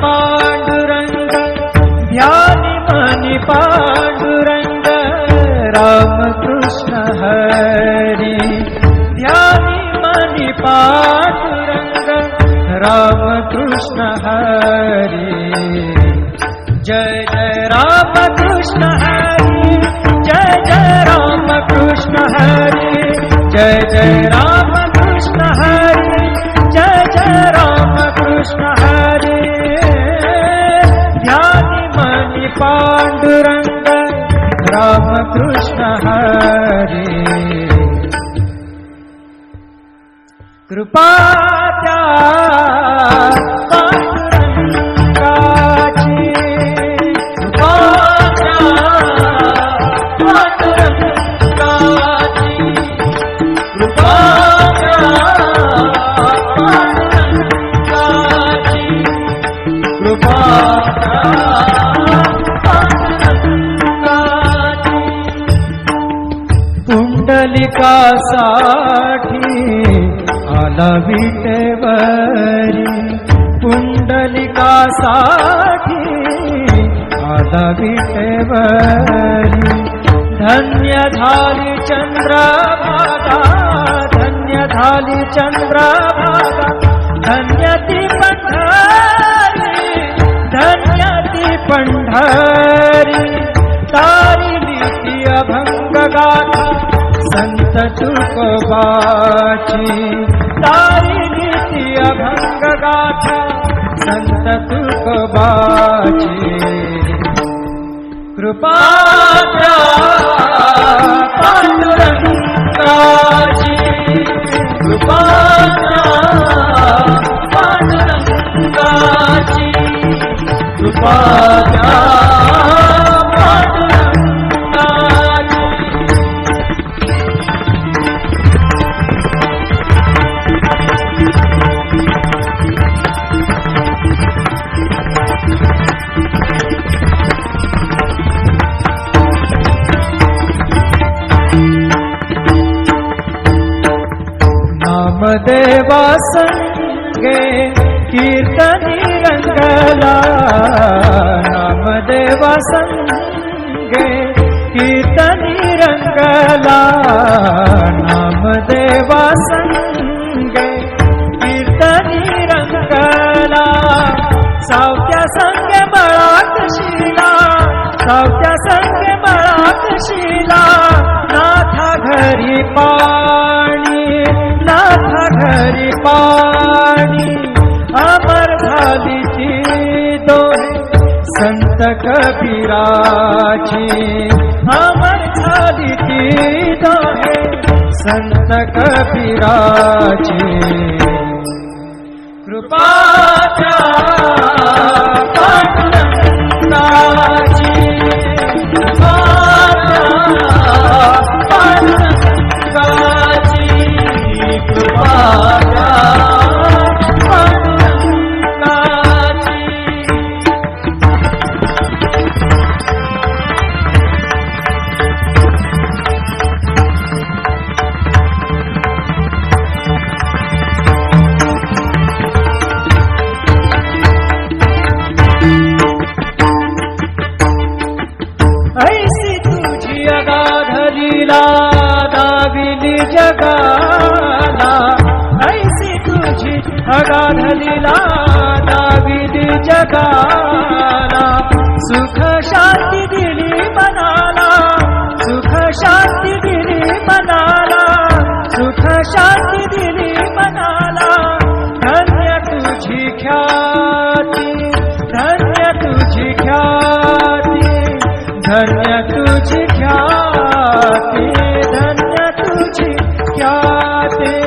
पांडुरंग ध्यानी मनी पांडुरंग रामकृष्ण हरी ध्यानी मनी पांडुरंग रामकृष्ण हरी जय जय रामकृष्ण हरी जय जय रामकृष्ण हरी जय जय रामकृष्ण हरी जय जय रामकृष्ण हरी ध्यानी मनी पांडुरंग रामकृष्ण हरी कृपा त्या पांडुरंगाची कृपा त्या पांडुरंगाची कृपा त्या पांडुरंगाची कृपा त्या पांडुरंगाची पुंडलिकासाठी आला विटेवरी पुंडलिकासाठी आला विटेवरी धन्य झाली चंद्रभागा धन्य झाली चंद्रभागा धन्य ती पंढरी धन्य ती पंढरी तारिली ती अभंग गाथा संत तुकोबाची तारिली ती अभंग गाथा संत तुकोबाची कृपा त्या पांडुरंगाची कृपा त्या पांडुरंगाची कृपा त्या नामदेवा संगे कीर्तनी रंगला नामदेवा संगे कीर्तनी रंगला नामदेवा संगे कीर्तनी रंगला सावत्या संगे बळात शिला सावत्या संगे बळात शिला नाथा घरी पाणी नाथा घरी पाणी अमर झाली ती दोहे संत कबीराची अमर झाली ती दोहे संत कबीराची कृपा त्या पांडुरंगाची कृपा त्या पांडुरंगाची कृपा त्या पांडुरंगाची ऐसी तुझी अगाध लीला दाविली जगाला ऐसी तुझी अगाध लीला दाविली जगाला सुख शांती दिली मनाला सुख शांती दिली मनाला सुख शांती दिली मनाला धन्य तुझी ख्याती धन्य तुझी ख्याती धन्य तुझी ख्याती धन्य तुझी ख्याती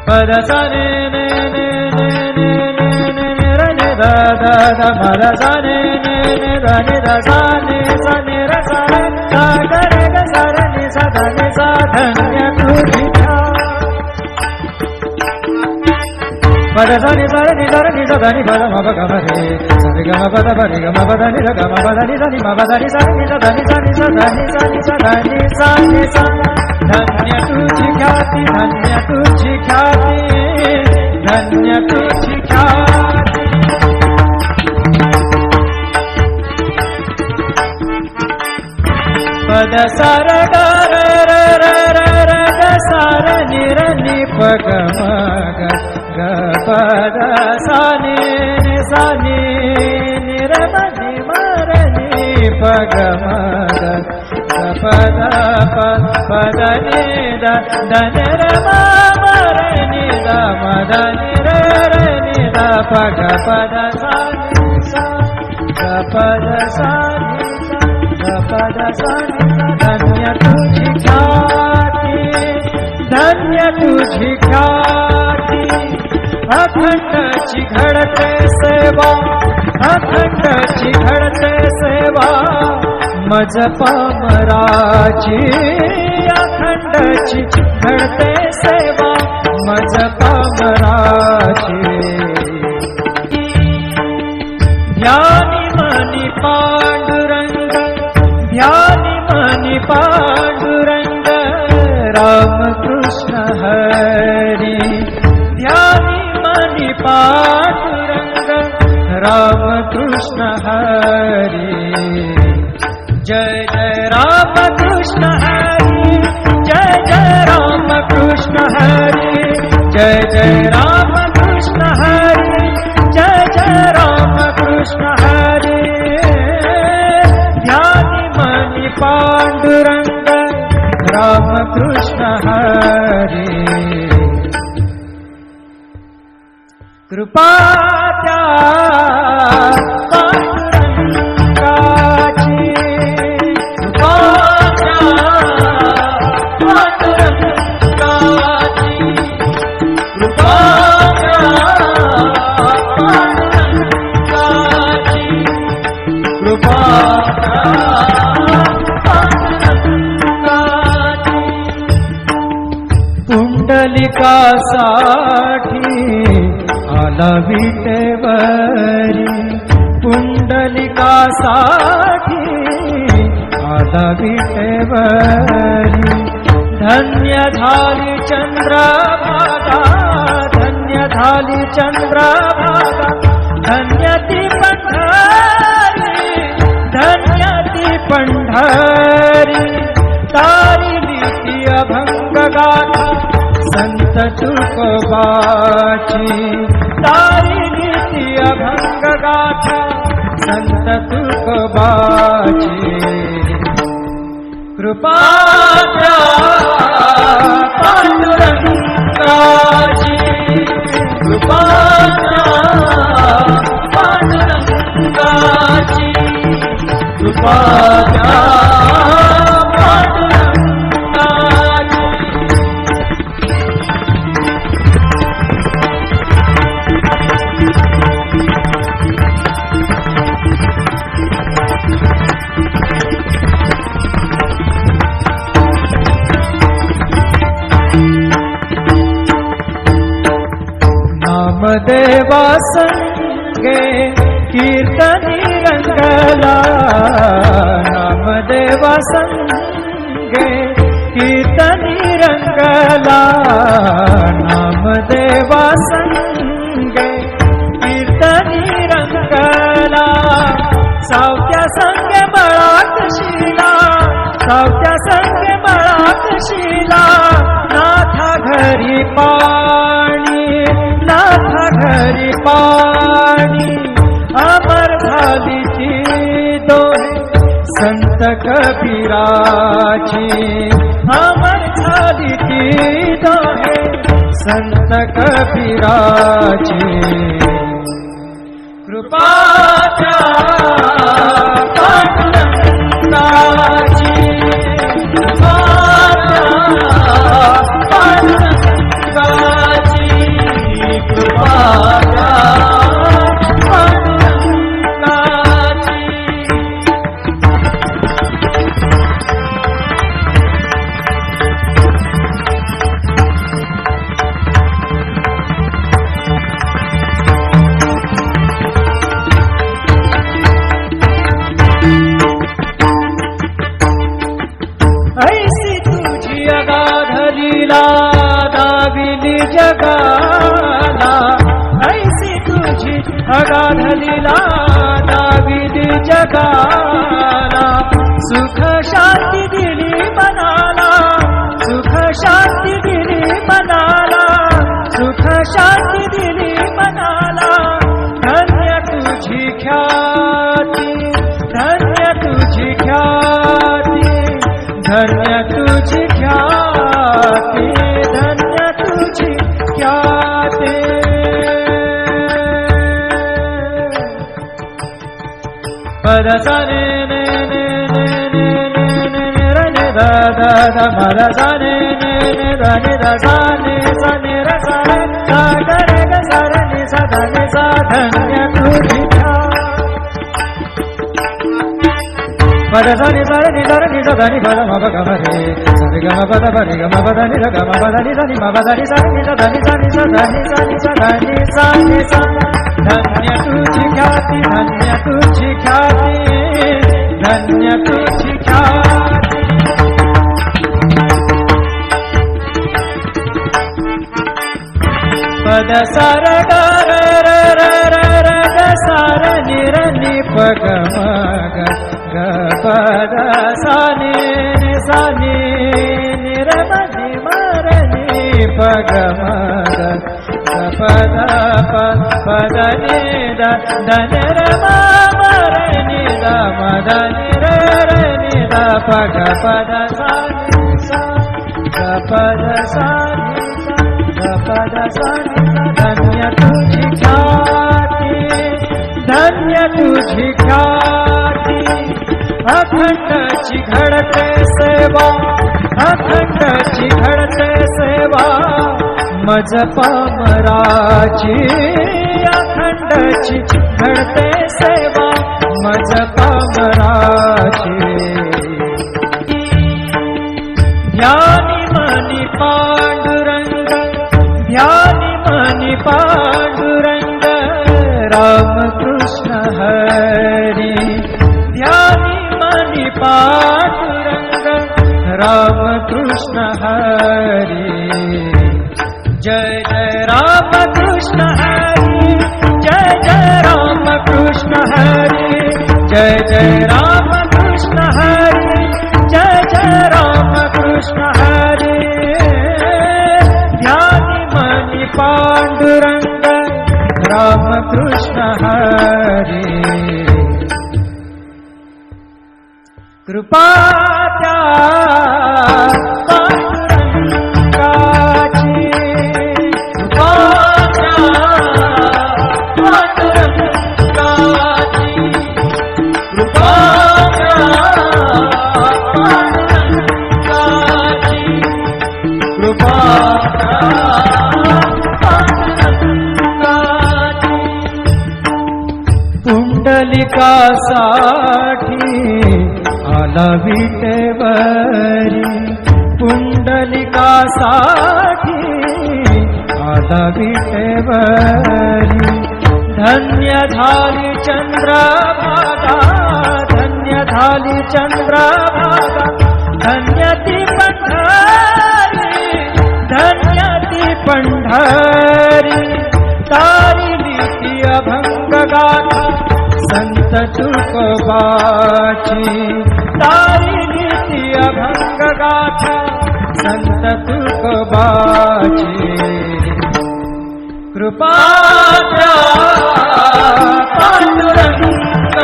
पद सने ने ने ने ने ने ने रे ने दा दा दा पद सने ने ने दा ने दा सा ने सा ने रे सा रे सा ग रे ग सा रे नि सा दा ने सा धन्य तुझी पद सनि सा रे नि सा दा नि पद म प ग म रे सा रे ग म प द प रे ग म प द नि रे ग म प द नि सा नि म प द नि सा नि सा दा नि सा नि सा दा नि सा नि सा दा नि सा नि सा धन्य तुझी ख्याती धन्य तुझी ख्याती धन्य तुझी ख्याती पद सार ग र र र र र ग सार नि र नि प ग म ग ग पद सा नि सा नि नि र म नि म र नि प ग म ग ग पद प पद नि द द नि र म म र नि द म द नि र र नि द प ग पद सा नि सा ग पद सा नि सा पद सा धन्य तुझी ख्याती धन्य तुझी ख्याती अखंडची घडते सेवा अखंडची घडते सेवा मज पामराची अखंडची घडते सेवा मज पामराची ध्यानी मनी पांडुरंग ध्यानी मनी पांडुरंग राम कृष्ण हरी ध्यानी मनी पांडुरंग राम कृष्ण हरी जय जय राम कृष्ण हरी जय जय राम कृष्ण हरी जय जय राम कृष्ण हरी जय जय राम कृष्ण हरी ध्यानी मनी पांडुरंग राम कृष्ण हरी कृपा त्या पांडुरंगाची कृपा त्या पांडुरंगाची कृपा कृपा पुंडलिकासाठी आला विटेवरी पुंडलिकासाठी आला विटेवरी धन्य झाली चंद्रभागा धन्य झाली चंद्रभागा धन्य ती पंढरी धन्य ती पंढरी तारिली ती अभंग गाथा संत तुकोबाची तारिली ती अभंग गाथा संत तुकोबाची कृपा त्या पांडुरंगाची कृपा त्या पांडुरंगाची कृपा त्या नामदेवा संगे कीर्तनी रंगला नामदेवा संगे कीर्तनी रंगला नामदेवा संगे कीर्तनी रंगला सावत्या संगे बळात शिला सावत्या संगे बळात शिला नाथा घरी पाणी नाथा घरी पाणी अमर झाली ती दोहे संत कबीराची अमर झाली ती दोहे संत कबीराची कृपा त्या पांडुरंगाची कृपा त्या पांडुरंगाची कृपा त्या पांडुरंगाची ऐसी तुझी अगाध लीला दाविली जगाला अगाध लीला दाविदी जगाला सुख शांती दिली मनाला सुख शांती दिली मनाला सुख शांती दिली मनाला धन्य तुझी ख्याती धन्य तुझी ख्याती धन्य तुझी ख्याती धन्य तुझी ख्याती पद सा ने ने ने ने ने ने ने रे ने दा दा दा मा दा सा ने ने ने दा ने दा सा ने रे सा रे गा गा रे गा सा रे ने सा दा ने सा धन्य तुझी पद सा ने सा रे ने सा दा नि पद मा प ग म रे सा रे ग म प द प रे ग म प द नि रे ग म प द नि सा नि मा प द नि सा नि सा दा नि सा नि सा दा नि सा नि सा दा नि सा नि सा धन्य तुझी ख्याती धन्य तुझी ख्याती धन्य तुझी ख्याती पद सार ग र र र र र ग सार नि र नि प ग म ग ग पद सा नि नि सा नि नि र म नि म र नि प ग म ग प द प प द नि द द नि र म म र नि द म द नि र र नि द प ग प द सा नि सा ग प द सा नि सा ग प द सा नि सा धन्य तुझी ख्याती धन्य तुझी ख्याती अखंडची घडते सेवा अखंडची घडते सेवा मज पामराची अखंडची घडते सेवा मज पामराची ध्यानी मनी पांडुरंग ध्यानी मनी पांडुरंग राम कृष्ण हरी ध्यानी मनी पांडुरंग राम कृष्ण हरी जय जय राम कृष्ण हरी जय जय राम कृष्ण हरी जय जय राम कृष्ण हरी जय जय राम कृष्ण हरी ध्यानी मनी पांडुरंग राम कृष्ण हरी कृपा त्या पांडुरंगाची कृपा त्या पांडुरंगाची कृपा त्या पांडुरंगाची कृपा पुंडलिकासाठी आला विटेवरी पुंडलिकासाठी आला विटेवरी धन्य झाली चंद्रभागा धन्य झाली चंद्रभागा धन्य ती पंढरी धन्य ती पंढरी तारिली ती अभंग गाथा संत तुकोबाची तारिली ती अभंग गाथा संत तुकोबाची कृपा त्या पांडुरंगाची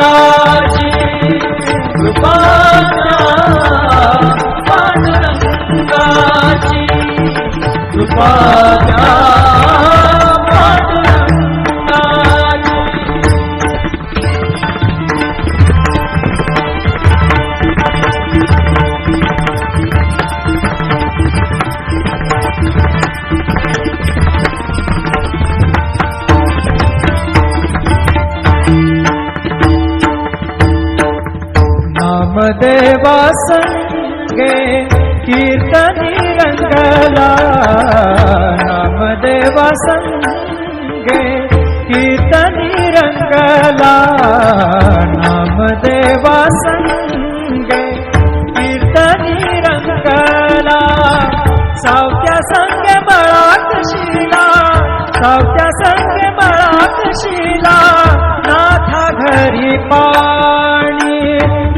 कृपा त्या पांडुरंगाची कृपा त्या नामदेवा संगे कीर्तनी रंगला नामदेवा संगे कीर्तनी रंगला नामदेवा संगे कीर्तनी रंगला सावत्या संगे बळात शिला सावत्या संगे बळात शिला नाथा घरी पाणी,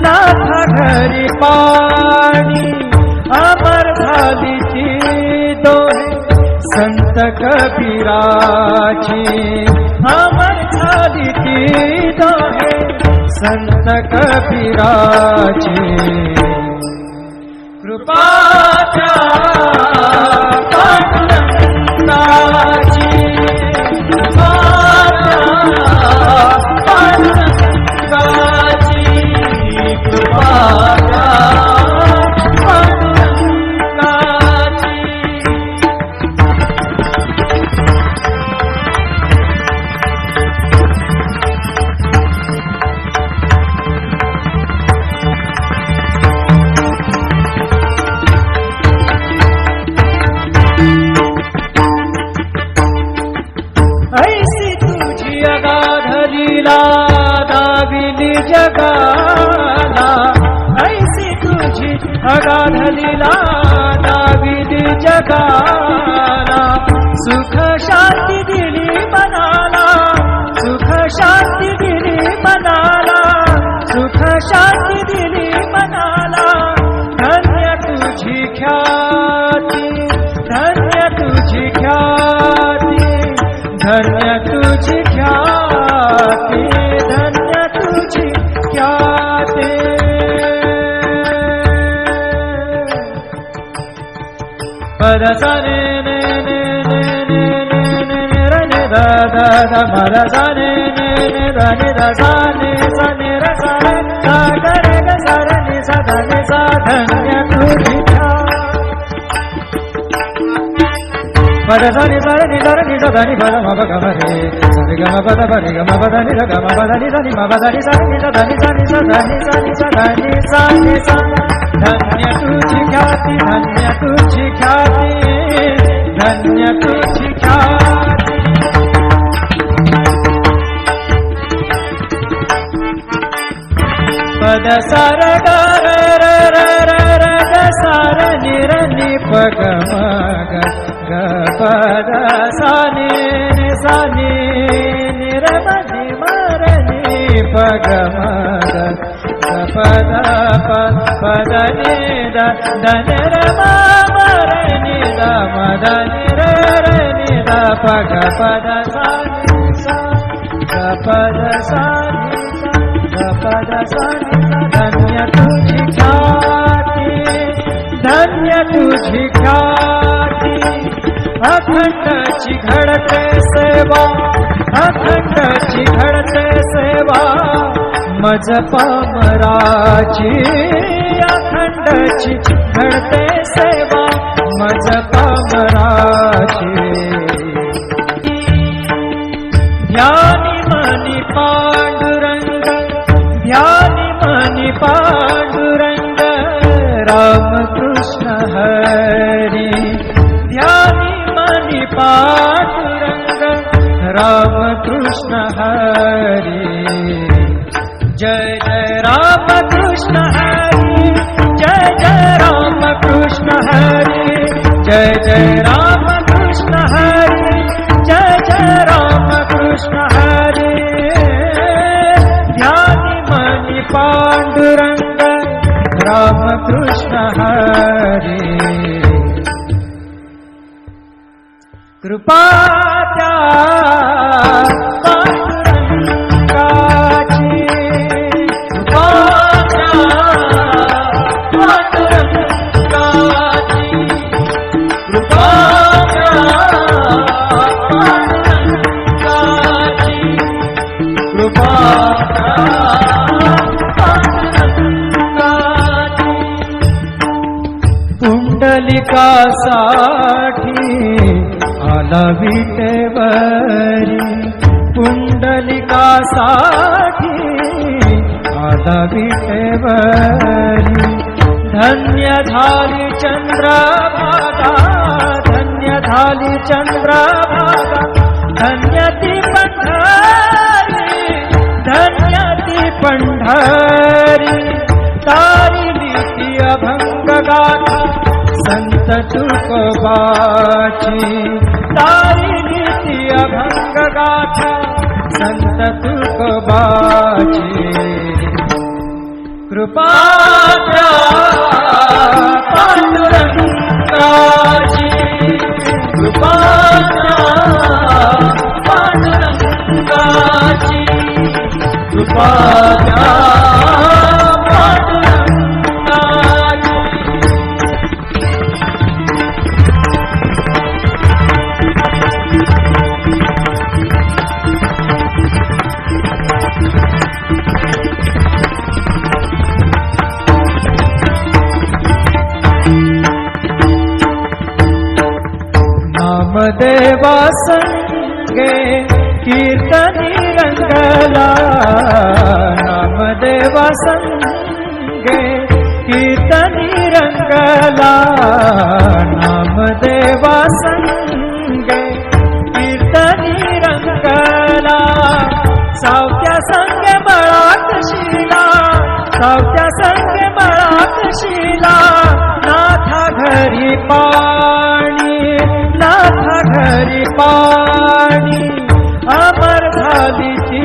नाथा घरी पाणी, अमर झाली ती दोहे संत कबीराची, अमर झाली ती दोहे संत कबीराची. कृपाच्या पांडुरंगाची, कृपाच्या पांडुरंगाची, कृपाच्या पांडुरंगाची. ऐसी तुझी अगाध लीला दाविली जगाला, ऐसी तुझी अगाध लीला दाविली जगाला. सुख शांती दिली मनाला, सुख शांती दिली मनाला, सुख शांती दिली मनाला. धन्य तुझी ख्याती, धन्य तुझी ख्याती, धन्य तुझी ख्याती, धन्य तुझी ख्याती. पद सा ने ने ने ने ने ने ने ने र ने दा दा दा म र सा ने ने ने दा ने दा सा ने र सा रे सा ग रे ग सा रे नि सा धा नि सा. धन्य तुझी ख्याती. पद सा नि सा रे नि सा रे नि सा धा नि प म प ग म रे सा रे ग म प द प रे ग म प द नि र ग म प द नि सा नि म प द नि सा नि सा धा नि सा नि सा धा नि सा नि सा धा नि सा नि सा. धन्य तुझी ख्याती, धन्य तुझी ख्याती, धन्य तुझी ख्याती. पद सा र ग र र र र र ग सा र नि र नि प ग म ग ग प द सा नि नि सा नि नि र म नि म र नि प ग म ग ग प द प प द नि द द न र म म र नि द म द नि र र नि द प ग प द सा नि सा ग प द सा नि सा ग प द सा नि सा. धन्य तुझी ख्याती, धन्य तुझी ख्याती. अखंडची घडते सेवा, अखंडची घडते सेवा मज पामराची. अखंडची घडते सेवा मज पामराची. ध्यानी मनी पांडुरंग, ध्यानी मनी पांडुरंग, रामकृष्ण हरी. ध्यानी मनी पांडुरंग, रामकृष्ण हरी. जय जय रामकृष्ण हरी, जय जय रामकृष्ण हरी, जय जय रामकृष्ण हरी, जय जय रामकृष्ण हरी. ध्यानी मनी पांडुरंग, रामकृष्ण हरी. कृपा त्या पांडुरंगाची, कृपा त्या पांडुरंगाची, कृपा त्या पांडुरंगाची, कृपा त्या पांडुरंगाची. पुंडलिकासाठी आला विटेवरी, पुंडलिकासाठी आला विटेवरी. धन्य झाली चंद्रभागा, धन्य झाली चंद्रभागा, धन्य ती पंढरी, धन्य ती पंढरी. तारिली ती अभंग गाथा संत तुकोबाची, तारिली ती अभंग गाथा संत तुकोबाची कृपा त्या पांडुरंगाची कृपा त्या पांडुरंगाची कृपा त्या नामदेवा संगे कीर्तनी रंगला नामदेवा संगे कीर्तनी रंगला नामदेवा संगे कीर्तनी रंगला सावत्या संगे मळात शिला सावत्या संगे मळात शिला नाथा घरी पाणी नाथा घरी पाणी अमर झाली ती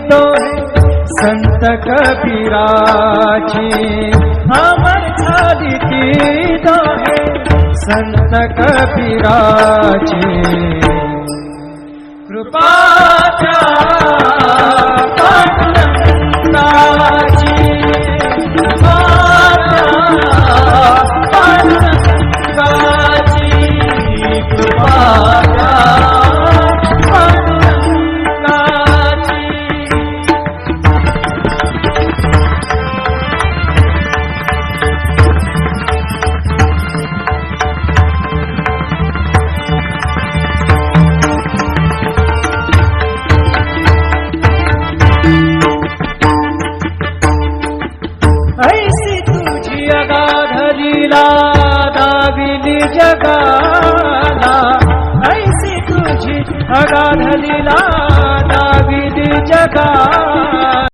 दोहे संत कबीराची अमर झाली ती दोहे संत कबीराची कृपा त्या पांडुरंगाची कृपा त्या पांडुरंगाची कृपा त्या पांडुरंगाची ऐसी तुझी अगाध लीला दाविली जगाला ऐसी तुझी अगाध लीला दाविली जगाला